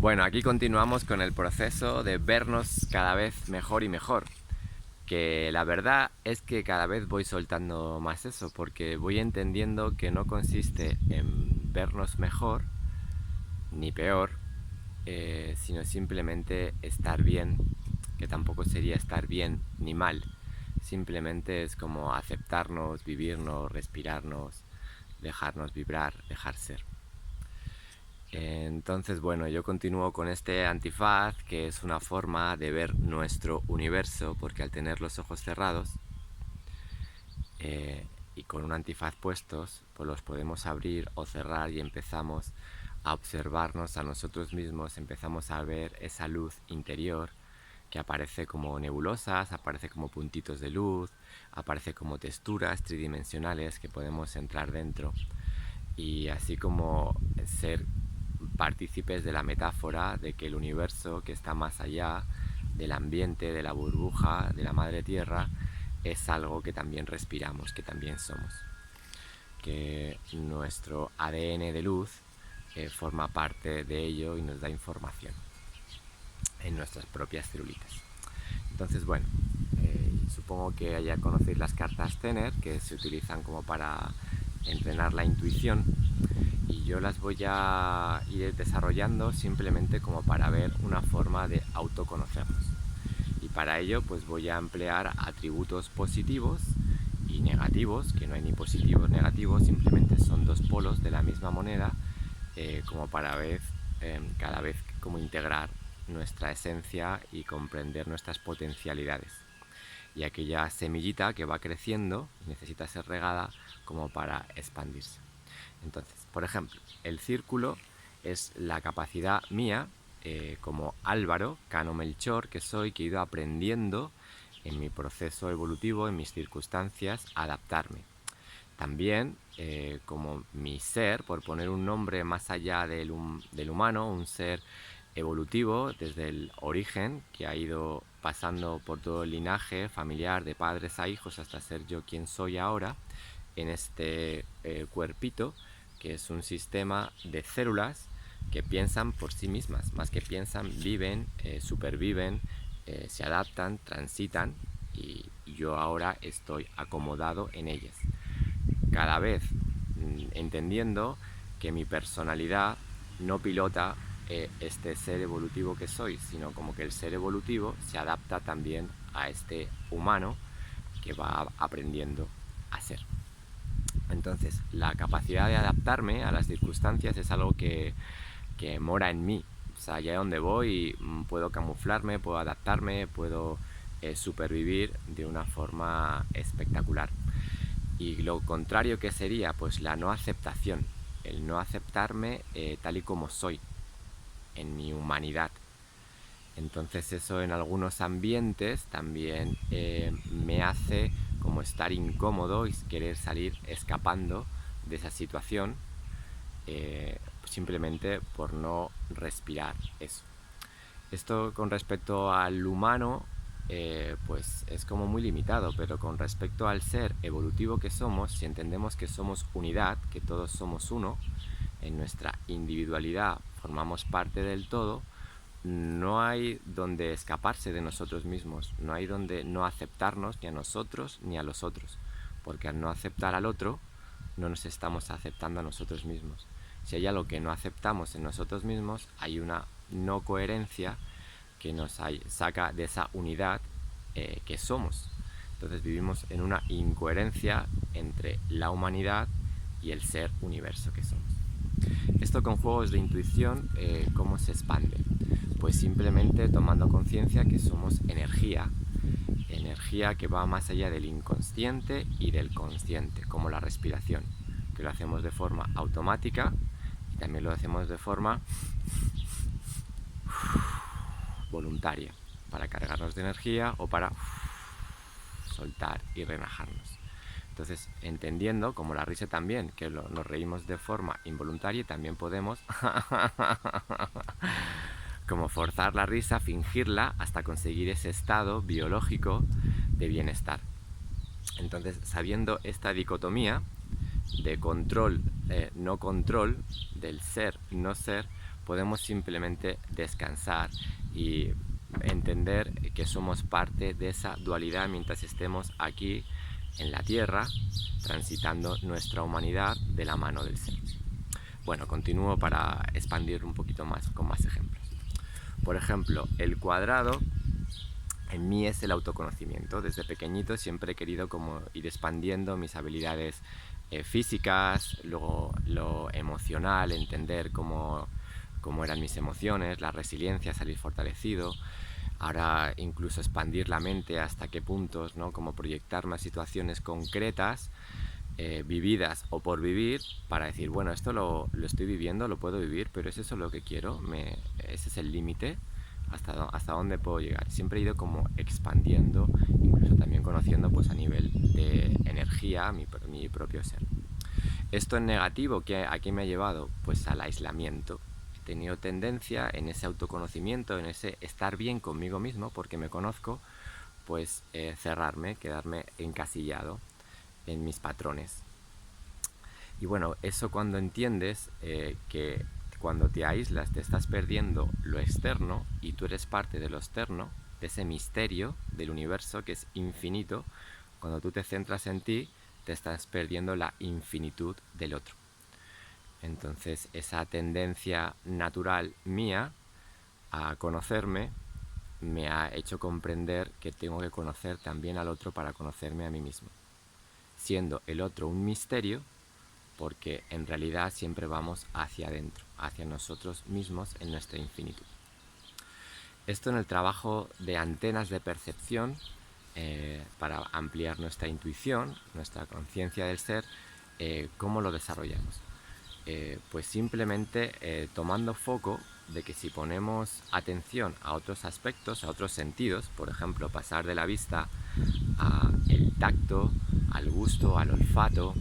Bueno, aquí continuamos con el proceso de vernos cada vez mejor y mejor. Que la verdad es que cada vez voy soltando más eso, porque voy entendiendo que no consiste en vernos mejor ni peor, sino simplemente estar bien, que tampoco sería estar bien ni mal. Simplemente es como aceptarnos, vivirnos, respirarnos, dejarnos vibrar, dejar ser. Entonces, bueno, yo continúo con este antifaz, que es una forma de ver nuestro universo, porque al tener los ojos cerrados y con un antifaz puestos, pues los podemos abrir o cerrar y empezamos a observarnos a nosotros mismos, empezamos a ver esa luz interior que aparece como nebulosas, aparece como puntitos de luz, aparece como texturas tridimensionales que podemos entrar dentro y así como ser partícipes de la metáfora de que el universo que está más allá del ambiente, de la burbuja, de la madre tierra, es algo que también respiramos, que también somos. Que nuestro ADN de luz forma parte de ello y nos da información en nuestras propias celulitas. Entonces, bueno, supongo que ya conocéis las cartas Zener, que se utilizan como para entrenar la intuición, y yo las voy a ir desarrollando simplemente como para ver una forma de autoconocernos. Y para ello pues voy a emplear atributos positivos y negativos, que no hay ni positivos ni negativos, simplemente son dos polos de la misma moneda, como para ver cada vez cómo integrar nuestra esencia y comprender nuestras potencialidades. Y aquella semillita que va creciendo necesita ser regada como para expandirse. Entonces, por ejemplo, el círculo es la capacidad mía, como Álvaro, Cano Melchor, que soy, que he ido aprendiendo en mi proceso evolutivo, en mis circunstancias, a adaptarme. También, como mi ser, por poner un nombre más allá del humano, un ser evolutivo desde el origen, que ha ido pasando por todo el linaje familiar, de padres a hijos, hasta ser yo quien soy ahora, en este cuerpito, que es un sistema de células que piensan por sí mismas, más que piensan, viven, superviven, se adaptan, transitan, y yo ahora estoy acomodado en ellas. Cada vez entendiendo que mi personalidad no pilota este ser evolutivo que soy, sino como que el ser evolutivo se adapta también a este humano que va aprendiendo a ser. Entonces, la capacidad de adaptarme a las circunstancias es algo que mora en mí. O sea, allá donde voy puedo camuflarme, puedo adaptarme, puedo supervivir de una forma espectacular. Y lo contrario, que sería pues la no aceptación, el no aceptarme tal y como soy, en mi humanidad. Entonces eso en algunos ambientes también me hace como estar incómodo y querer salir escapando de esa situación, simplemente por no respirar eso. Esto con respecto al humano, pues es como muy limitado, pero con respecto al ser evolutivo que somos, si entendemos que somos unidad, que todos somos uno, en nuestra individualidad formamos parte del todo, no hay donde escaparse de nosotros mismos, no hay donde no aceptarnos ni a nosotros ni a los otros, porque al no aceptar al otro, no nos estamos aceptando a nosotros mismos. Si hay algo que no aceptamos en nosotros mismos, hay una no coherencia que nos saca de esa unidad que somos. Entonces vivimos en una incoherencia entre la humanidad y el ser universo que somos. Esto con juegos de intuición, ¿cómo se expande? Pues simplemente tomando conciencia que somos energía, energía que va más allá del inconsciente y del consciente, como la respiración, que lo hacemos de forma automática y también lo hacemos de forma voluntaria, para cargarnos de energía o para soltar y relajarnos. Entonces, entendiendo, como la risa también, que nos reímos de forma involuntaria, también podemos como forzar la risa, fingirla, hasta conseguir ese estado biológico de bienestar. Entonces, sabiendo esta dicotomía de control, no control, del ser, no ser, podemos simplemente descansar y entender que somos parte de esa dualidad mientras estemos aquí en la Tierra, transitando nuestra humanidad de la mano del ser. Bueno, continúo para expandir un poquito más con más ejemplos. Por ejemplo, el cuadrado en mí es el autoconocimiento. Desde pequeñito siempre he querido como ir expandiendo mis habilidades físicas, luego lo emocional, entender cómo eran mis emociones, la resiliencia, salir fortalecido. Ahora incluso expandir la mente hasta qué puntos, ¿no? Como proyectarme a situaciones concretas, vividas o por vivir, para decir, bueno, esto lo estoy viviendo, lo puedo vivir, pero ¿es eso lo que quiero? ¿Ese es el límite? ¿Hasta dónde puedo llegar? Siempre he ido como expandiendo, incluso también conociendo pues a nivel de energía mi propio ser. Esto en negativo, ¿a qué me ha llevado? Pues al aislamiento. He tenido tendencia en ese autoconocimiento, en ese estar bien conmigo mismo, porque me conozco, pues cerrarme, quedarme encasillado en mis patrones. Y bueno, eso cuando entiendes que cuando te aíslas te estás perdiendo lo externo y tú eres parte de lo externo, de ese misterio del universo que es infinito, cuando tú te centras en ti, te estás perdiendo la infinitud del otro. Entonces esa tendencia natural mía a conocerme me ha hecho comprender que tengo que conocer también al otro para conocerme a mí mismo, siendo el otro un misterio, porque en realidad siempre vamos hacia adentro, hacia nosotros mismos en nuestra infinitud. Esto en el trabajo de antenas de percepción, para ampliar nuestra intuición, nuestra conciencia del ser, ¿cómo lo desarrollamos? Pues simplemente tomando foco de que si ponemos atención a otros aspectos, a otros sentidos, por ejemplo, pasar de la vista al tacto, al gusto, al olfato,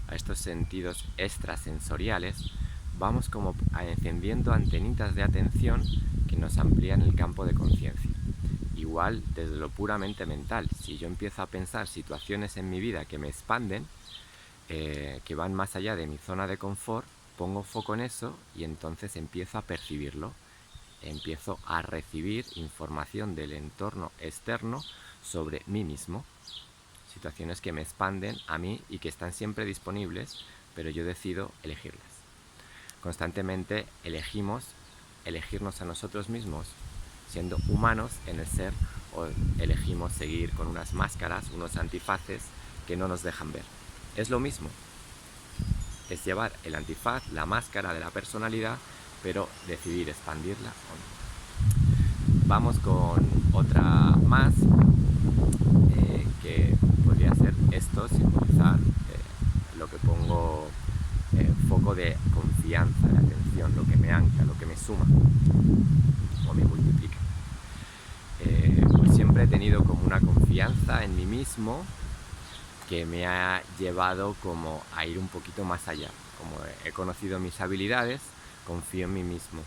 a estos sentidos extrasensoriales, vamos como encendiendo antenitas de atención que nos amplían el campo de conciencia. Igual desde lo puramente mental, si yo empiezo a pensar situaciones en mi vida que me expanden, que van más allá de mi zona de confort, pongo foco en eso y entonces empiezo a percibirlo, empiezo a recibir información del entorno externo sobre mí mismo, situaciones que me expanden a mí y que están siempre disponibles, pero yo decido elegirlas. Constantemente elegirnos a nosotros mismos siendo humanos en el ser, o elegimos seguir con unas máscaras, unos antifaces que no nos dejan ver. Es lo mismo, es llevar el antifaz, la máscara de la personalidad, pero decidir expandirla o no. Vamos con otra más, que podría ser esto, simbolizar lo que pongo, foco de confianza, de atención, lo que me ancla, lo que me suma o me multiplica. Pues siempre he tenido como una confianza en mí mismo que me ha llevado como a ir un poquito más allá. Como he conocido mis habilidades, confío en mí mismo.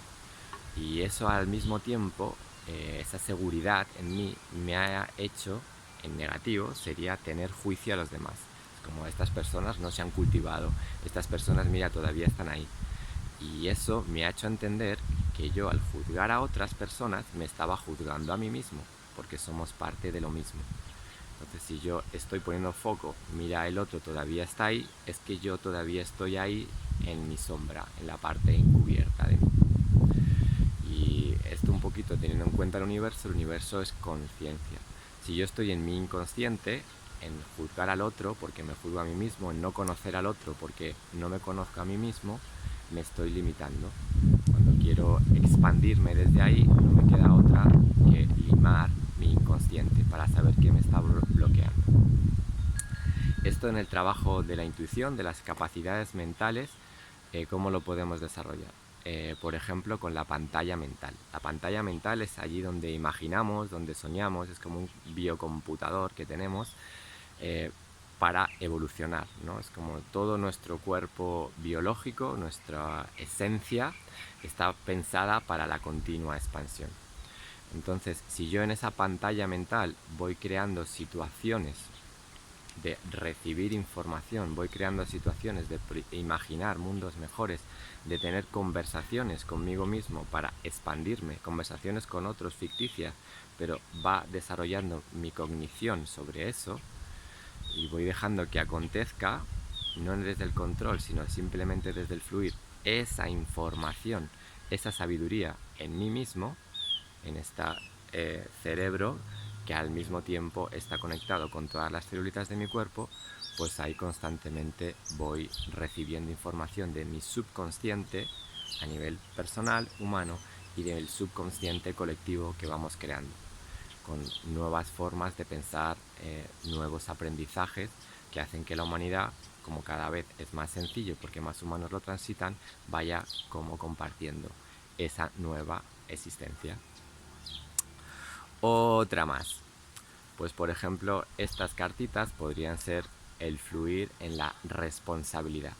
Y eso al mismo tiempo, esa seguridad en mí me ha hecho, en negativo, sería tener juicio a los demás. Como estas personas no se han cultivado, estas personas, mira, todavía están ahí. Y eso me ha hecho entender que yo al juzgar a otras personas me estaba juzgando a mí mismo, porque somos parte de lo mismo. Entonces si yo estoy poniendo foco, mira, el otro todavía está ahí, es que yo todavía estoy ahí en mi sombra, en la parte encubierta de mí. Y esto un poquito teniendo en cuenta el universo es conciencia. Si yo estoy en mi inconsciente, en juzgar al otro porque me juzgo a mí mismo, en no conocer al otro porque no me conozco a mí mismo, me estoy limitando. Cuando quiero expandirme desde ahí, no me queda otra que limar mi inconsciente para saber qué me está bloqueando. Esto en el trabajo de la intuición, de las capacidades mentales, ¿cómo lo podemos desarrollar? Por ejemplo, con la pantalla mental. La pantalla mental es allí donde imaginamos, donde soñamos, es como un biocomputador que tenemos para evolucionar, ¿no? Es como todo nuestro cuerpo biológico, nuestra esencia está pensada para la continua expansión. Entonces, si yo en esa pantalla mental voy creando situaciones de recibir información, voy creando situaciones de imaginar mundos mejores, de tener conversaciones conmigo mismo para expandirme, conversaciones con otros ficticias, pero va desarrollando mi cognición sobre eso y voy dejando que acontezca, no desde el control, sino simplemente desde el fluir, esa información, esa sabiduría en mí mismo, en este cerebro que al mismo tiempo está conectado con todas las celulitas de mi cuerpo, pues ahí constantemente voy recibiendo información de mi subconsciente a nivel personal, humano, y del subconsciente colectivo que vamos creando, con nuevas formas de pensar, nuevos aprendizajes que hacen que la humanidad, como cada vez es más sencillo porque más humanos lo transitan, vaya como compartiendo esa nueva existencia. Otra más. Pues por ejemplo, estas cartitas podrían ser el fluir en la responsabilidad.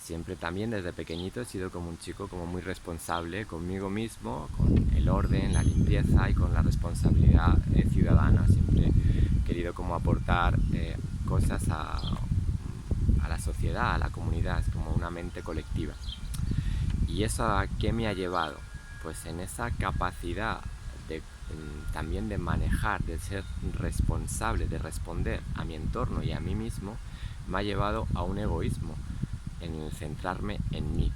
Siempre también desde pequeñito he sido como un chico como muy responsable conmigo mismo, con el orden, la limpieza y con la responsabilidad ciudadana. Siempre he querido como aportar cosas a la sociedad, a la comunidad, es como una mente colectiva. ¿Y eso a qué me ha llevado? Pues en esa capacidad de también de manejar, de ser responsable, de responder a mi entorno y a mí mismo, me ha llevado a un egoísmo, en el centrarme en mí,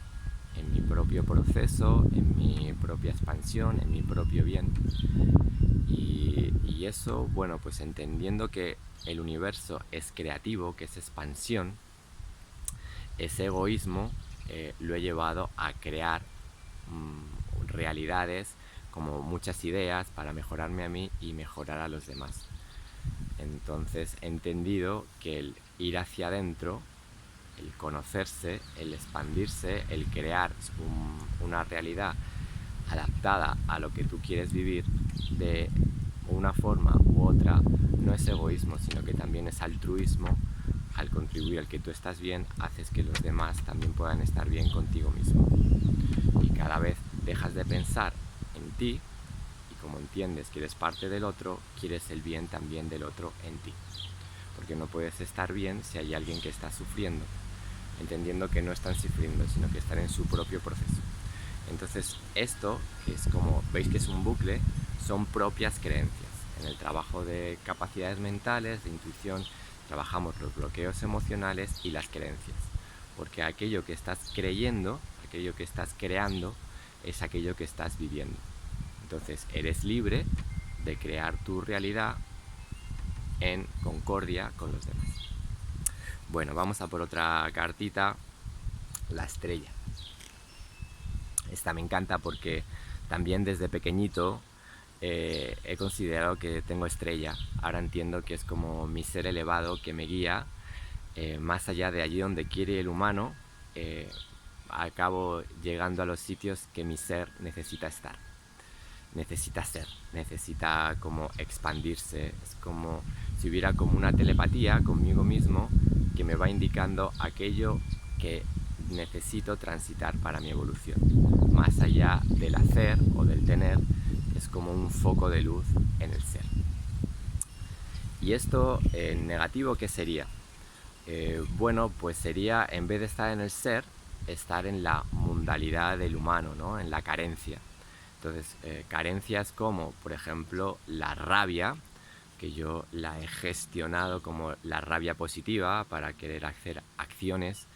en mi propio proceso, en mi propia expansión, en mi propio bien. Y eso, bueno, pues entendiendo que el universo es creativo, que es expansión, ese egoísmo lo he llevado a crear realidades, como muchas ideas para mejorarme a mí y mejorar a los demás. Entonces he entendido que el ir hacia adentro, el conocerse, el expandirse, el crear una realidad adaptada a lo que tú quieres vivir de una forma u otra, no es egoísmo, sino que también es altruismo. Al contribuir al que tú estás bien, haces que los demás también puedan estar bien contigo mismo. Y cada vez dejas de pensar en ti y como entiendes que eres parte del otro, quieres el bien también del otro en ti. Porque no puedes estar bien si hay alguien que está sufriendo, entendiendo que no están sufriendo, sino que están en su propio proceso. Entonces esto, que es como, veis que es un bucle, son propias creencias. En el trabajo de capacidades mentales, de intuición, trabajamos los bloqueos emocionales y las creencias. Porque aquello que estás creyendo, aquello que estás creando, es aquello que estás viviendo. Entonces eres libre de crear tu realidad en concordia con los demás. Bueno, vamos a por otra cartita, la estrella. Esta me encanta porque también desde pequeñito he considerado que tengo estrella. Ahora entiendo que es como mi ser elevado que me guía más allá de allí donde quiere el humano. Acabo llegando a los sitios que mi ser necesita estar, necesita ser, necesita como expandirse. Es como si hubiera como una telepatía conmigo mismo que me va indicando aquello que necesito transitar para mi evolución. Más allá del hacer o del tener, es como un foco de luz en el ser. ¿Y esto negativo qué sería? Bueno, pues sería, en vez de estar en el ser, estar en la mundalidad del humano, ¿no? En la carencia. Entonces, carencias como, por ejemplo, la rabia, que yo la he gestionado como la rabia positiva para querer hacer acciones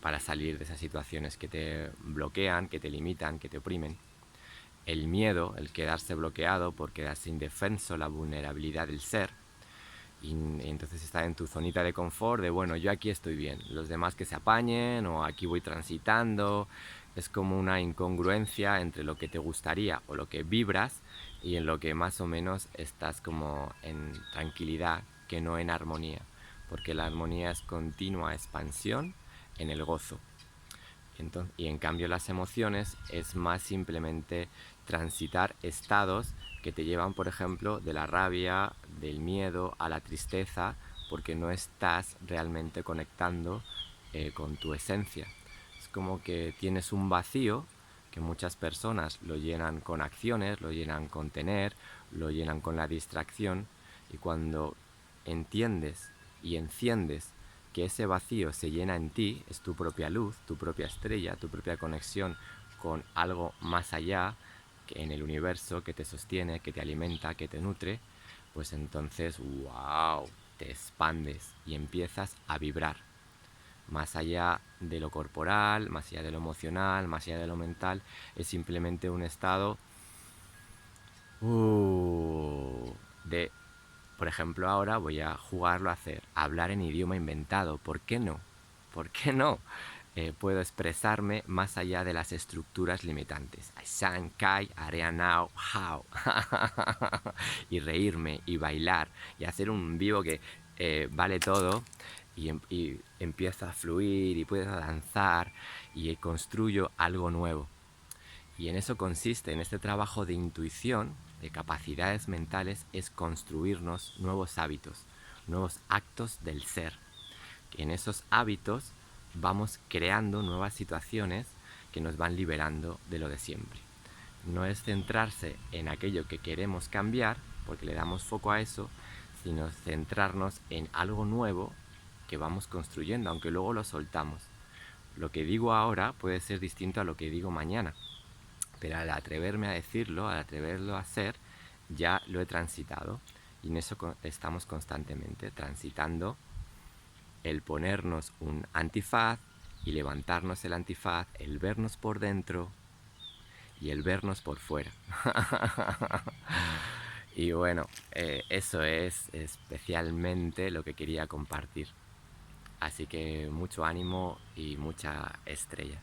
para salir de esas situaciones que te bloquean, que te limitan, que te oprimen. El miedo, el quedarse bloqueado por quedarse indefenso, la vulnerabilidad del ser. Y entonces estar en tu zonita de confort de, bueno, yo aquí estoy bien, los demás que se apañen o aquí voy transitando. Es como una incongruencia entre lo que te gustaría o lo que vibras y en lo que más o menos estás como en tranquilidad, que no en armonía, porque la armonía es continua expansión en el gozo. Entonces, y en cambio las emociones es más simplemente transitar estados que te llevan, por ejemplo, de la rabia, del miedo a la tristeza, porque no estás realmente conectando con tu esencia. Es como que tienes un vacío que muchas personas lo llenan con acciones, lo llenan con tener, lo llenan con la distracción, y cuando entiendes y enciendes que ese vacío se llena en ti, es tu propia luz, tu propia estrella, tu propia conexión con algo más allá que en el universo que te sostiene, que te alimenta, que te nutre, pues entonces, wow, te expandes y empiezas a vibrar. Más allá de lo corporal, más allá de lo emocional, más allá de lo mental, es simplemente un estado de, por ejemplo, ahora voy a jugarlo a hacer, hablar en idioma inventado. ¿Por qué no? ¿Por qué no? Puedo expresarme más allá de las estructuras limitantes. San, Kai, Area Now, How. Y reírme y bailar y hacer un vivo que vale todo y empieza a fluir y puedo danzar y construyo algo nuevo. Y en eso consiste, en este trabajo de intuición, de capacidades mentales, es construirnos nuevos hábitos, nuevos actos del ser. Que en esos hábitos vamos creando nuevas situaciones que nos van liberando de lo de siempre. No es centrarse en aquello que queremos cambiar, porque le damos foco a eso, sino centrarnos en algo nuevo que vamos construyendo, aunque luego lo soltamos. Lo que digo ahora puede ser distinto a lo que digo mañana, pero al atreverme a decirlo, al atreverlo a hacer, ya lo he transitado. Y en eso estamos constantemente, transitando el ponernos un antifaz y levantarnos el antifaz, el vernos por dentro y el vernos por fuera. Y bueno, eso es especialmente lo que quería compartir. Así que mucho ánimo y mucha estrella.